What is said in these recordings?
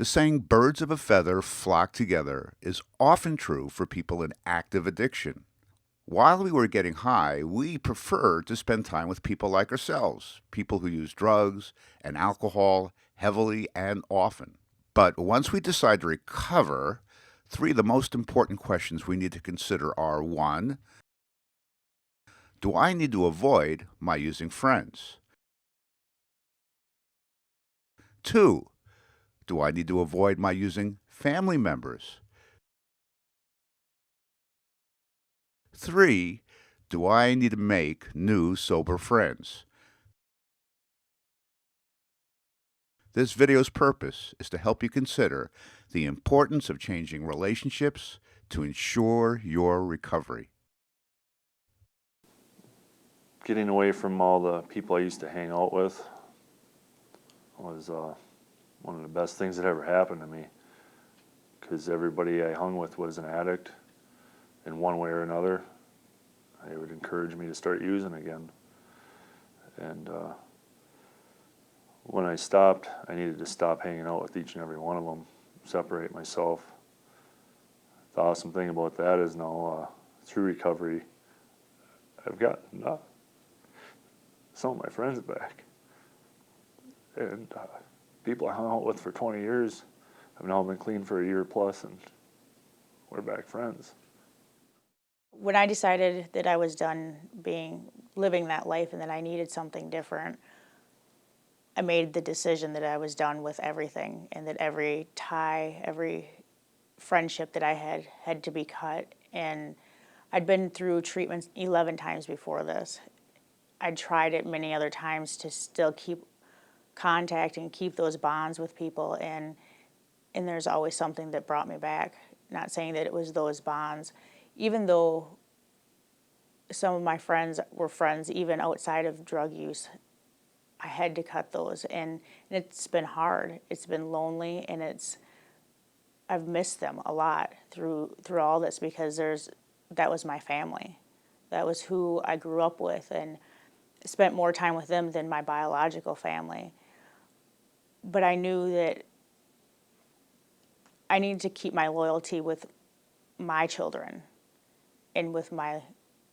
saying birds of a feather flock together is often true for people in active addiction. While we were getting high, we prefer to spend time with people like ourselves, people who use drugs and alcohol heavily and often. But once we decide to recover, three of the most important questions we need to consider are: one, do I need to avoid my using friends? Two, do I need to avoid my using family members? Three, do I need to make new sober friends? This video's purpose is to help you consider the importance of changing relationships to ensure your recovery. Getting away from all the people I used to hang out with was one of the best things that ever happened to me, because everybody I hung with was an addict in one way or another. They would encourage me to start using again. And when I stopped, I needed to stop hanging out with each and every one of them, separate myself. The awesome thing about that is now, through recovery, I've gotten some of my friends back. And people I hung out with for 20 years have now been clean for a year plus, and we're back friends. When I decided that I was done living that life and that I needed something different, I made the decision that I was done with everything, and that every tie, every friendship that I had to be cut. And I'd been through treatment 11 times before this. I'd tried it many other times to still keep contact and keep those bonds with people, and there's always something that brought me back. Not saying that it was those bonds, even though some of my friends were friends even outside of drug use. I had to cut those, and it's been hard. It's been lonely, and I've missed them a lot through all this, because that was my family. That was who I grew up with, and spent more time with them than my biological family. But I knew that I needed to keep my loyalty with my children and with my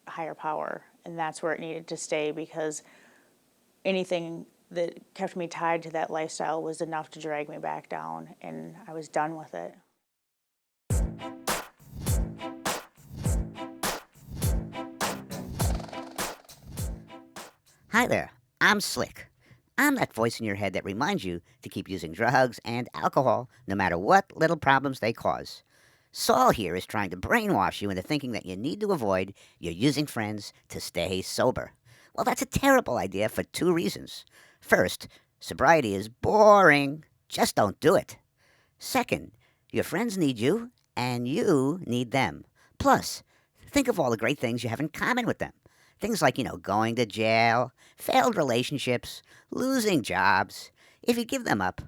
higher power, and that's where it needed to stay, because anything that kept me tied to that lifestyle was enough to drag me back down, and I was done with it. Hi there, I'm Slick. I'm that voice in your head that reminds you to keep using drugs and alcohol no matter what little problems they cause. Saul here is trying to brainwash you into thinking that you need to avoid your using friends to stay sober. Well, that's a terrible idea for two reasons. First, sobriety is boring. Just don't do it. Second, your friends need you, and you need them. Plus, think of all the great things you have in common with them. Things like, going to jail, failed relationships, losing jobs. If you give them up,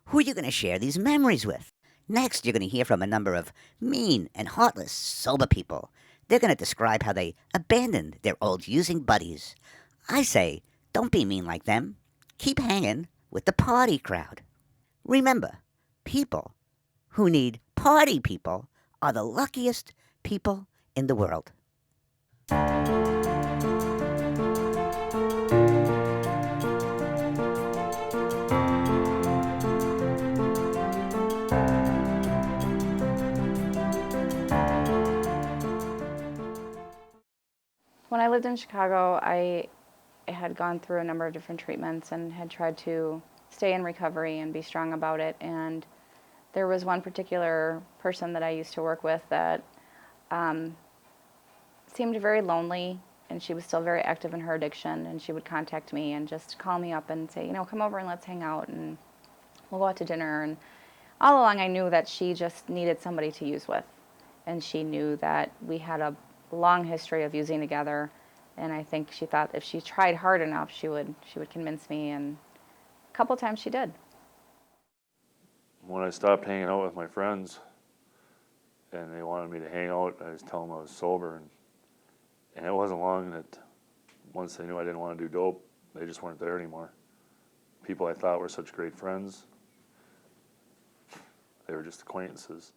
who are you going to share these memories with? Next, you're going to hear from a number of mean and heartless sober people. They're going to describe how they abandoned their old using buddies. I say, don't be mean like them. Keep hanging with the party crowd. Remember, people who need party people are the luckiest people in the world. When I lived in Chicago, I had gone through a number of different treatments and had tried to stay in recovery and be strong about it. And there was one particular person that I used to work with that seemed very lonely, and she was still very active in her addiction. And she would contact me and just call me up and say, come over and let's hang out, and we'll go out to dinner. And all along I knew that she just needed somebody to use with. And she knew that we had a long history of using together, and I think she thought if she tried hard enough, she would convince me, and a couple times she did. When I stopped hanging out with my friends and they wanted me to hang out, I was telling them I was sober, and it wasn't long that once they knew I didn't want to do dope, they just weren't there anymore. People I thought were such great friends They were just acquaintances.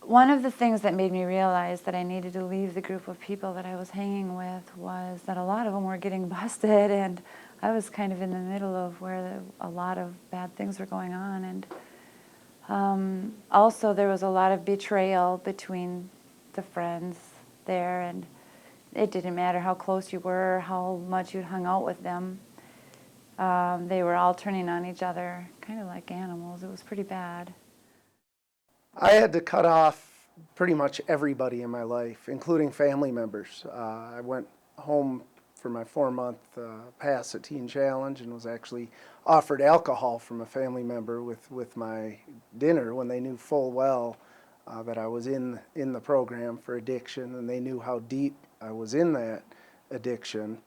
One of the things that made me realize that I needed to leave the group of people that I was hanging with was that a lot of them were getting busted, and I was kind of in the middle of where a lot of bad things were going on. And also there was a lot of betrayal between the friends there, and it didn't matter how close you were, how much you'd hung out with them. They were all turning on each other, kind of like animals. It was pretty bad. I had to cut off pretty much everybody in my life, including family members. I went home for my 4-month pass at Teen Challenge and was actually offered alcohol from a family member with my dinner when they knew full well that I was in the program for addiction, and they knew how deep I was in that addiction.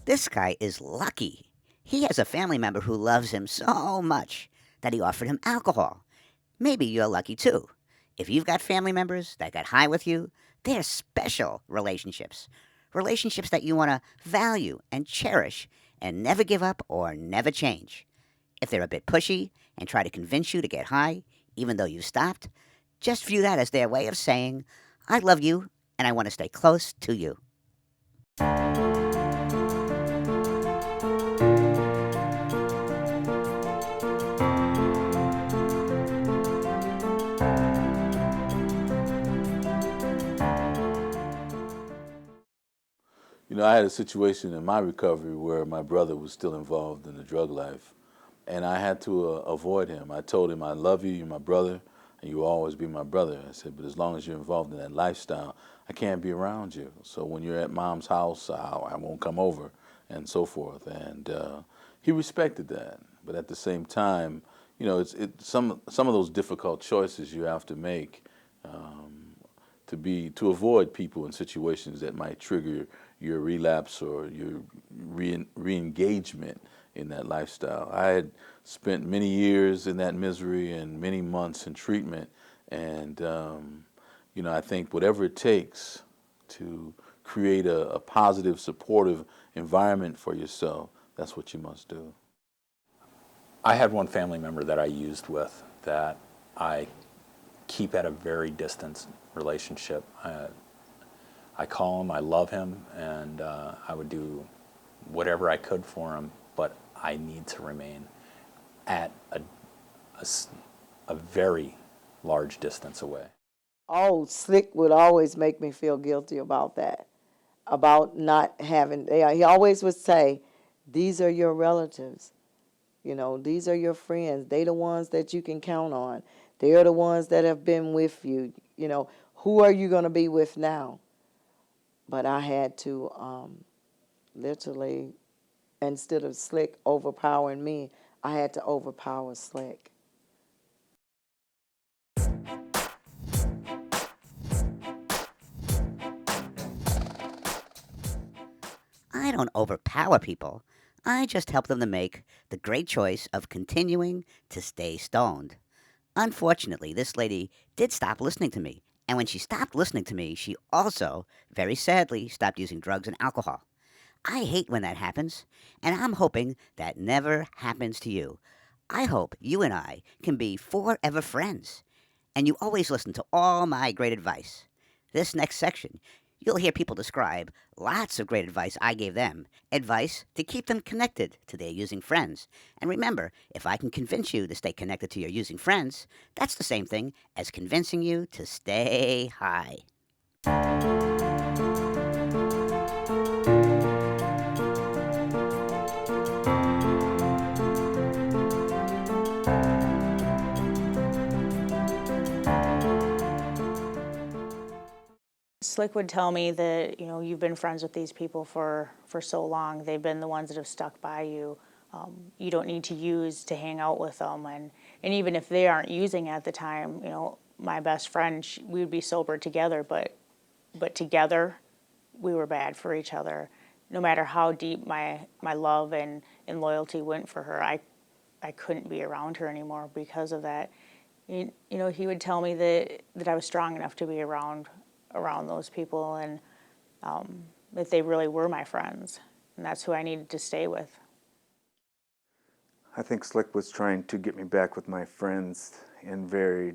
This guy is lucky. He has a family member who loves him so much that he offered him alcohol. Maybe you're lucky too. If you've got family members that got high with you, they're special relationships. Relationships that you want to value and cherish and never give up or never change. If they're a bit pushy and try to convince you to get high, even though you've stopped, just view that as their way of saying, I love you and I want to stay close to you. You know, I had a situation in my recovery where my brother was still involved in the drug life, and I had to avoid him. I told him, I love you, you're my brother, and you will always be my brother. I said, but as long as you're involved in that lifestyle, I can't be around you. So when you're at mom's house, I won't come over, and so forth. And he respected that. But at the same time, you know, it's some of those difficult choices you have to make to avoid people in situations that might trigger your relapse or your re-engagement in that lifestyle. I had spent many years in that misery and many months in treatment, and you know, I think whatever it takes to create a positive, supportive environment for yourself, that's what you must do. I had one family member that I used with that I keep at a very distant relationship. I call him, I love him, and I would do whatever I could for him, but I need to remain at a very large distance away. Oh, Slick would always make me feel guilty about that, about not having, he always would say, these are your relatives. You know, these are your friends. They the ones that you can count on. They are the ones that have been with you. You know, who are you going to be with now? But I had to literally, instead of Slick overpowering me, I had to overpower Slick. I don't overpower people. I just help them to make the great choice of continuing to stay stoned. Unfortunately, this lady did stop listening to me. And when she stopped listening to me, she also, very sadly, stopped using drugs and alcohol. I hate when that happens, and I'm hoping that never happens to you. I hope you and I can be forever friends, and you always listen to all my great advice. This next section, you'll hear people describe lots of great advice I gave them. Advice to keep them connected to their using friends. And remember, if I can convince you to stay connected to your using friends, that's the same thing as convincing you to stay high. Slick would tell me that, you know, you've been friends with these people for so long. They've been the ones that have stuck by you. You don't need to use to hang out with them. And even if they aren't using at the time, you know, my best friend, we would be sober together, but together we were bad for each other. No matter how deep my love and loyalty went for her, I couldn't be around her anymore because of that. You know, he would tell me that I was strong enough to be around those people, and that they really were my friends, and that's who I needed to stay with. I think Slick was trying to get me back with my friends in very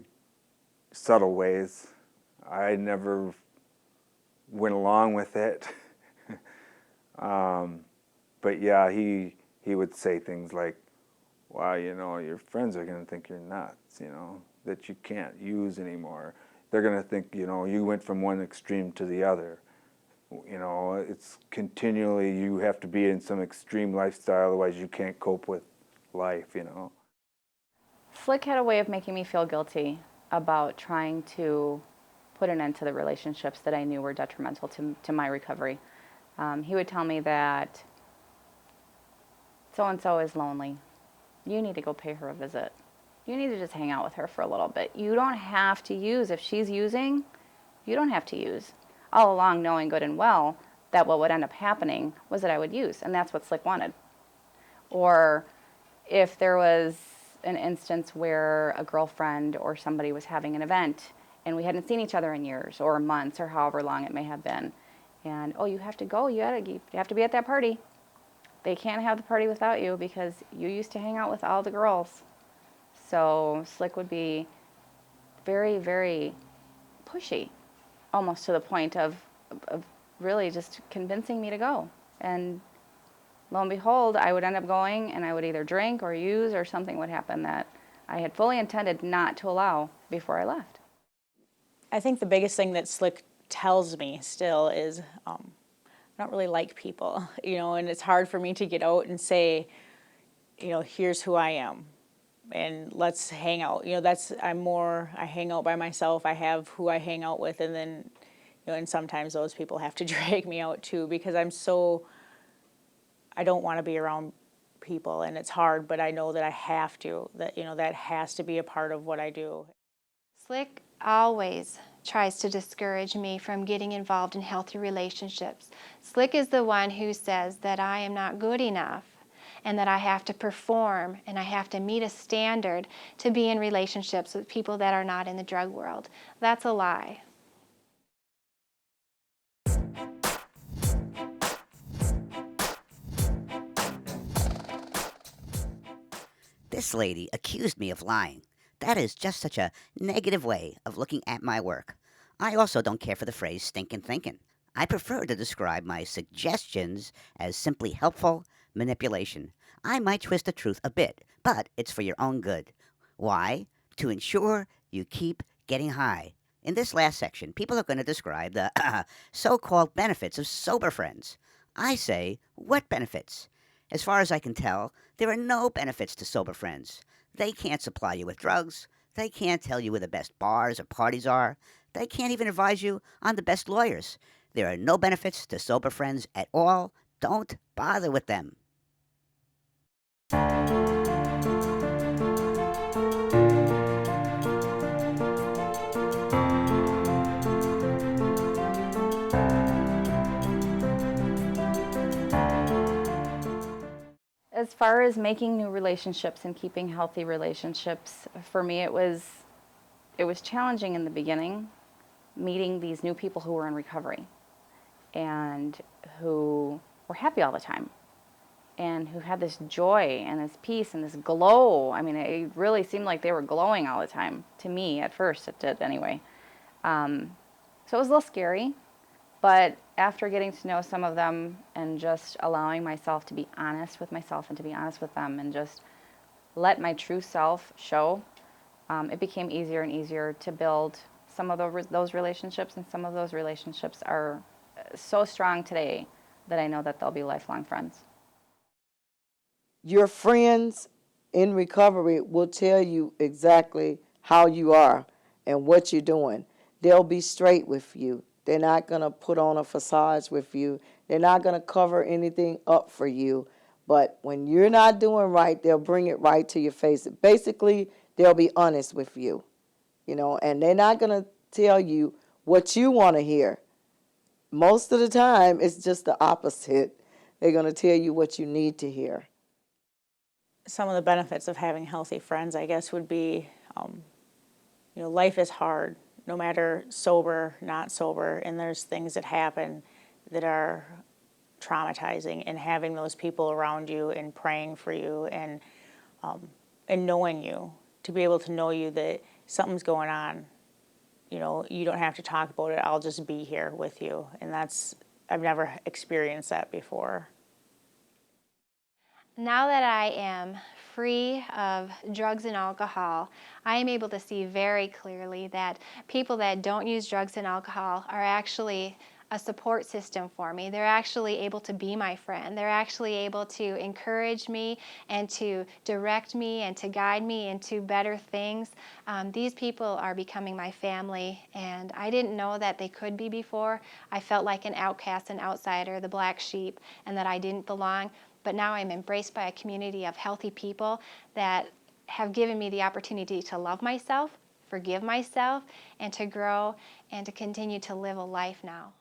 subtle ways. I never went along with it. But yeah, he would say things like, wow, you know, your friends are going to think you're nuts, you know, that you can't use anymore. They're going to think, you know, you went from one extreme to the other. You know, it's continually, you have to be in some extreme lifestyle, otherwise you can't cope with life, you know. Slick had a way of making me feel guilty about trying to put an end to the relationships that I knew were detrimental to my recovery. He would tell me that so-and-so is lonely. You need to go pay her a visit. You need to just hang out with her for a little bit. You don't have to use. If she's using, you don't have to use. All along knowing good and well that what would end up happening was that I would use, and that's what Slick wanted. Or if there was an instance where a girlfriend or somebody was having an event and we hadn't seen each other in years or months or however long it may have been, and, oh, you have to go, you have to be at that party. They can't have the party without you because you used to hang out with all the girls. So Slick would be very, very pushy, almost to the point of really just convincing me to go. And lo and behold, I would end up going, and I would either drink or use, or something would happen that I had fully intended not to allow before I left. I think the biggest thing that Slick tells me still is I don't really like people, you know, and it's hard for me to get out and say, you know, here's who I am and let's hang out. You know, I hang out by myself. I have who I hang out with, and then, you know, and sometimes those people have to drag me out too, because I don't want to be around people, and it's hard, but I know that I have to, that, you know, that has to be a part of what I do. Slick always tries to discourage me from getting involved in healthy relationships. Slick is the one who says that I am not good enough and that I have to perform and I have to meet a standard to be in relationships with people that are not in the drug world. That's a lie. This lady accused me of lying. That is just such a negative way of looking at my work. I also don't care for the phrase stinkin' thinkin'. I prefer to describe my suggestions as simply helpful manipulation. I might twist the truth a bit, but it's for your own good. Why? To ensure you keep getting high. In this last section, people are going to describe the so-called benefits of sober friends. I say, what benefits? As far as I can tell, there are no benefits to sober friends. They can't supply you with drugs. They can't tell you where the best bars or parties are. They can't even advise you on the best lawyers. There are no benefits to sober friends at all. Don't bother with them. As far as making new relationships and keeping healthy relationships, for me it was challenging in the beginning, meeting these new people who were in recovery and who were happy all the time and who had this joy and this peace and this glow. I mean, it really seemed like they were glowing all the time. To me, at first, it did anyway. So it was a little scary, but after getting to know some of them and just allowing myself to be honest with myself and to be honest with them and just let my true self show, it became easier and easier to build some of those relationships, and some of those relationships are so strong today that I know that they'll be lifelong friends. Your friends in recovery will tell you exactly how you are and what you're doing. They'll be straight with you. They're not going to put on a facade with you. They're not going to cover anything up for you. But when you're not doing right, they'll bring it right to your face. Basically, they'll be honest with you, you know, and they're not going to tell you what you want to hear. Most of the time, it's just the opposite. They're going to tell you what you need to hear. Some of the benefits of having healthy friends, I guess, would be, you know, life is hard, no matter sober, not sober, and there's things that happen that are traumatizing, and having those people around you and praying for you and knowing you, to be able to know you that something's going on. You know, you don't have to talk about it. I'll just be here with you. And I've never experienced that before. Now that I am free of drugs and alcohol, I am able to see very clearly that people that don't use drugs and alcohol are actually a support system for me. They're actually able to be my friend. They're actually able to encourage me and to direct me and to guide me into better things. These people are becoming my family, and I didn't know that they could be before. I felt like an outcast, an outsider, the black sheep, and that I didn't belong. But now I'm embraced by a community of healthy people that have given me the opportunity to love myself, forgive myself, and to grow and to continue to live a life now.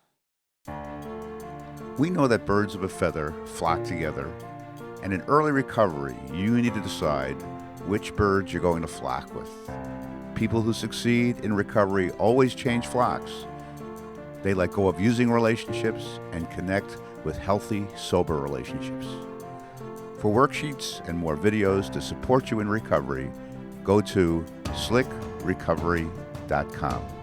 We know that birds of a feather flock together, and in early recovery, you need to decide which birds you're going to flock with. People who succeed in recovery always change flocks. They let go of using relationships and connect with healthy, sober relationships. For worksheets and more videos to support you in recovery, go to slickrecovery.com.